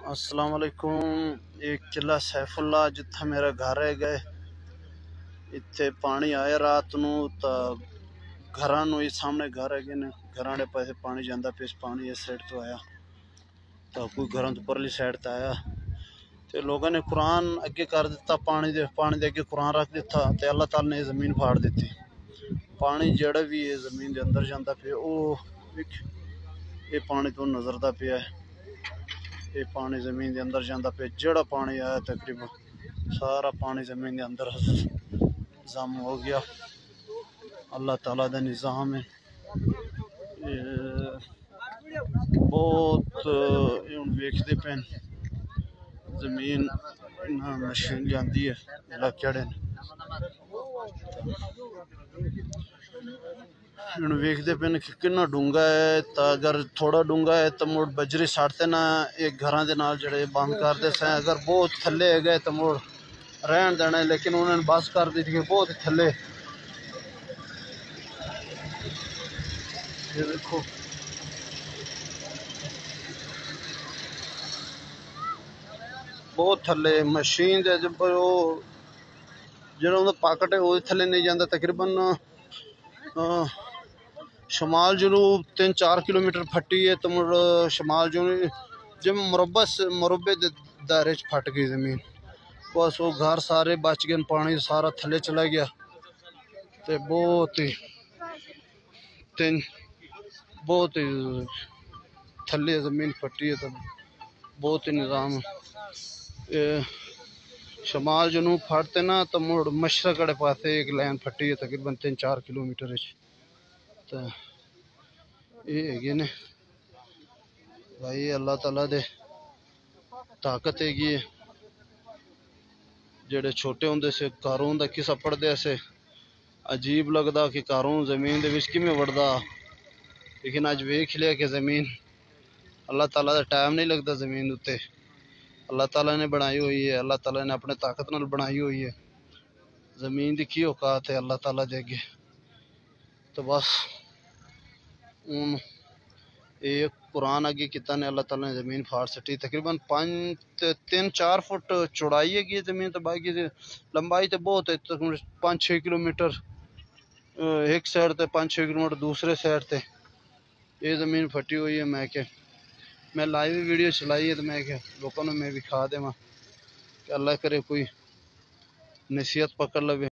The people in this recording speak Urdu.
السلام علیکم۔ ایک قلعہ سیف اللہ جتھا میرا گھر ہے گئے اتنے پانی آیا رات نو تا گھراں نو سامنے گھر ہے گئے گھراں دے پاسے پانی جاندا پیس پانی اس سائڈ تو آیا تا کوئی گھراں تو پرلی سائڈ تے آیا تے لوگوں نے قرآن اگے کر دیتا پانی دے اگے قرآن رکھ دیتا تے اللہ تعالی نے زمین پھاڑ دیتی پانی جڑا بھی ہے زمین دے اندر جاندا پیا او یہ پانی تو نظر دا پیا ہے یہ پانی زمین دے اندر جاندا پیا جڑا پانی آیا تقریباً سارا پانی زمین دے اندر ضم ہو گیا اللہ تعالیٰ دا نظام ہے بہت ہن ویکھدے پے زمین مشین جاندی ہے کہڑے ہن ویکھدے پے کہ کتنا ڈونگا ہے تا اگر تھوڑا ڈونگا ہے تو مڑ بجری ساڑتے نا ایک گھراں دے نال جڑے بند کر دے سیں اگر بہت تھلے گئے تو مڑ رہن دینا لیکن انہوں نے بس کر دی تھی کہ بہت تھلے یہ دیکھو بہت تھلے مشین دے جڑا انہوں پاکٹ ہے وہ تھلے نہیں جاندہ تقریباً شمال جنوب 3-4 کلومیٹر پھٹی ہے تو مڑ شمال جنوب جب مربع دائرے چ پھٹ گئی زمین بس وہ گھر سارے بچ گئے پانی سارا تھلے چلا گیا تے بہت ہی تھلے زمین پھٹی ہے تو بہت ہی نظام شمال جنوب پھٹتے نا تو مڑ مشرق والے پاسے ایک لائن پھٹی ہے تقریباً 3-4 کلومیٹر تو یہ ہے نے بھائی اللہ تعالیٰ دے طاقت ہے گی جڑے چھوٹے ہوندے سے قارون دا قصہ پڑھدے سے عجیب لگدا کہ قارون زمین دے وچ کیویں وڑدا لیکن اج ویکھ لیا کہ زمین اللہ تعالیٰ دا ٹائم نہیں لگتا زمین اتے اللہ تعالیٰ نے بنائی ہوئی ہے اللہ تعالیٰ نے اپنے طاقت نال بنائی ہوئی ہے زمین دی کی اوقات ہے اللہ تعالیٰ دے اگے تو بس ایک قرآن اگے کتا نے اللہ تعالیٰ نے زمین پھاڑ سٹی تقریباً 3-4 فٹ چوڑائی ہے گی زمین تو باقی لمبائی تو بہت ہے 5-6 کلومیٹر ایک سائڈ تے 5-6 کلومیٹر دوسرے سائڈ تے یہ زمین پھٹی ہوئی ہے میں لائیو ویڈیو چلائی ہے تو میں کہ لوگوں نے میں بھی کھا دے کہ اللہ کرے کوئی نصیحت پکڑ لوے